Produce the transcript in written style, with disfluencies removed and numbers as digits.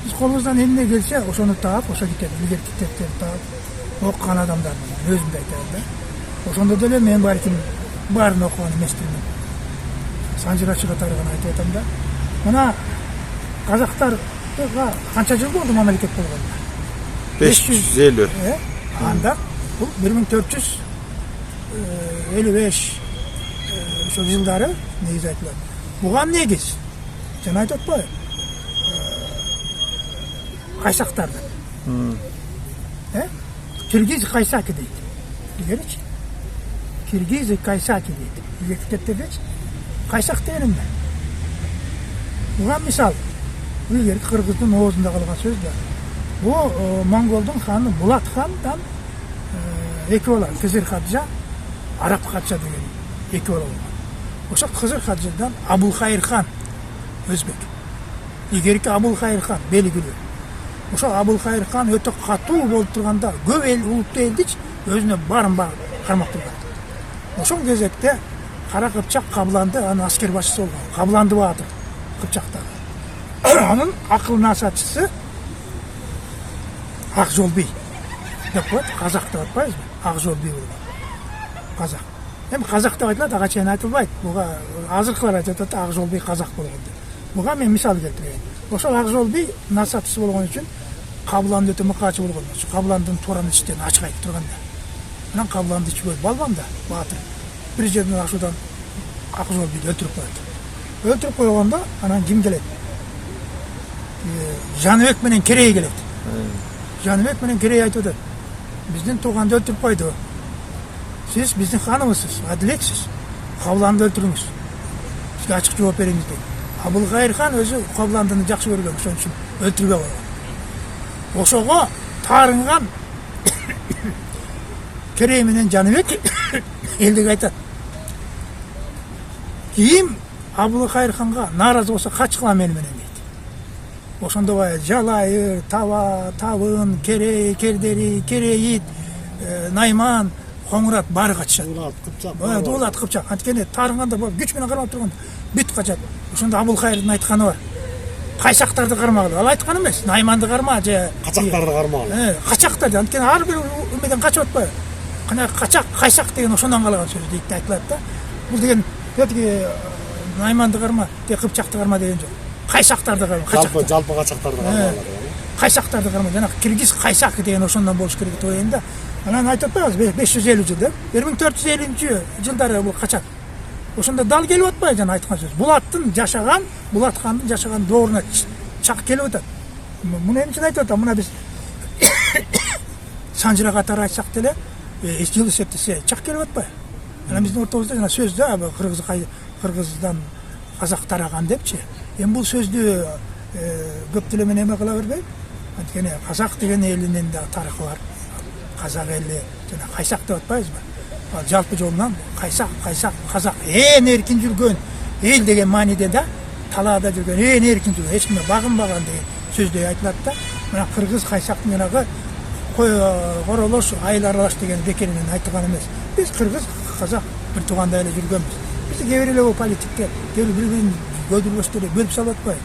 Биз колубуздан эмне келсе ошону таап, ошо илгерки китептерди таап окуган адамдармын. Өзүм да айтайын да. Ошондо деле мен балким баарын окуган эмесмин. Санжырачы катарынан айтып атам да. Мына казактарга канча жыл болду мамлекет болгонуна? 550. Анда бул 1455 ошол жылдары негизи айтылат. Буга негиз жана айтып атпайбы? Кайсактарды. Киргиз Кайсаки дейт. Билеричи? Киргиз Кайсаки дейт. Биле китептердечи? Кайсак деген эмне? Буга мисал, илгерки кыргыздын оозунда калган сөз да. Бул Монголдун ханы Булат хандан эки бала, Кызыр Хаджа, Арап Хаджа деген эки бала болгон. Ошо Кызыр Хаджадан Абулхайыр хан өзбек. Илгерки Абулхайыр хан белгилүү. Ошо Абулхайыр хан өтө катуу болуп турганда көп эл улуттуу элдич өзүнө барын кармап турган. Ошол кезекте Кара Кыпчак Кабланды анын аскер башчысы болгон. Кабланды баатыр Кыпчактагы. Анын акыл насатчысы Акжол би деп коет, казак деп атпайбызбы? Акжол би болгон. Казак. Эми казак деп айтылат, ага чейин айтылбайт. Буга азыркылар айтып атат, Акжол би казак болгон деп. Буга мен мисал келтирейин. Ошол Акжол би насатчысы болгон үчүн Кабланды өтө мыкаачы болгон. Ошо Кабландын тууран ичтен ачык айтып турганда. Анан Кабланды ичпөй балбанда баатыр. Бир жерден ашуудан Акжол биди өлтүрүп коет. Өлтүрүп койгондо анан ким келет? Жаныбек менен Керей келет. Жаныбек менен Керей айтып атат. Биздин тууганды өлтүрүп койду. Сиз биздин ханыбызсыз, адилетсиз. Кабланды өлтүрүңүз. Сизге ачык жооп бериңиз дейт. Абулхайыр хан өзү Кабландыны жакшы көргөн, ошон үчүн өлтүрбөй койгон. Ошого таарынган Керей менен Жаныбек элдиге айтат. Ким Абулхайыр ханга нааразы болсо качкыла мени менен дейт. Ошондо бай Жалайыр, Таба, Табын, Керей, Кердери, Керейит, Найман, Коңурат баары качышат. Дулат Кыпчак. Анткени таарынганда күч менен кармап турган бүт качат. Ошондо Абулхайырдын айтканы бар. Кайсактарды кармагыла. Ал айткан эмес. Найманды карма же Качактарды кармагыла. Качактарды. Анткени ар бир эмеден качып атпайбы? Кана качак, кайсак деген ошондон калган сөз дейт айтылат да. Бул деген тиги Найманды карма, тиги Кыпчакты карма деген жок. Кайсактарды карма. Жалпы качактарды кармагыла. Кайсактарды карма. Жана Киргиз Кайсак деген ошондон болуш керек деп ойлойм да. Анан айтып атпайбыз 550 жыл деп. 1450-жылдары бул качат. Ошондо дал келип атпайбы жана айткан сөз. Булаттын жашаган, Булат хандын жашаган дооруна чак келип атат. Муну эмне үчүн айтып атам? Мына биз Санжыра катары айтсак деле, жыл эсептесе чак келип атпайбы? Анан биздин ортобузда жана сөздө кыргыздан казак тараган депчи. Эми бул сөздү көп деле мен эме кыла бербейм. Анткени казак деген элинин да тарыхы бар. Казак эли жана кайсак деп атпайбызбы? Жалпы жолунан кайсак, казак эң эркин жүргөн эл деген мааниде да, талаада жүргөн эң эркин жүргөн, эч кимге багынбаган деген сөздөй айтылат да. Мына кыргыз кайсактын жанагы кой королош, айыл аралаш деген бекеринен айтылган эмес. Биз кыргыз, казак бир туугандай эле жүргөнбүз. Бизди кээ бир эле политикке, кээ бир-бирин көдүрбөстө эле бөлүп салып атпайбы?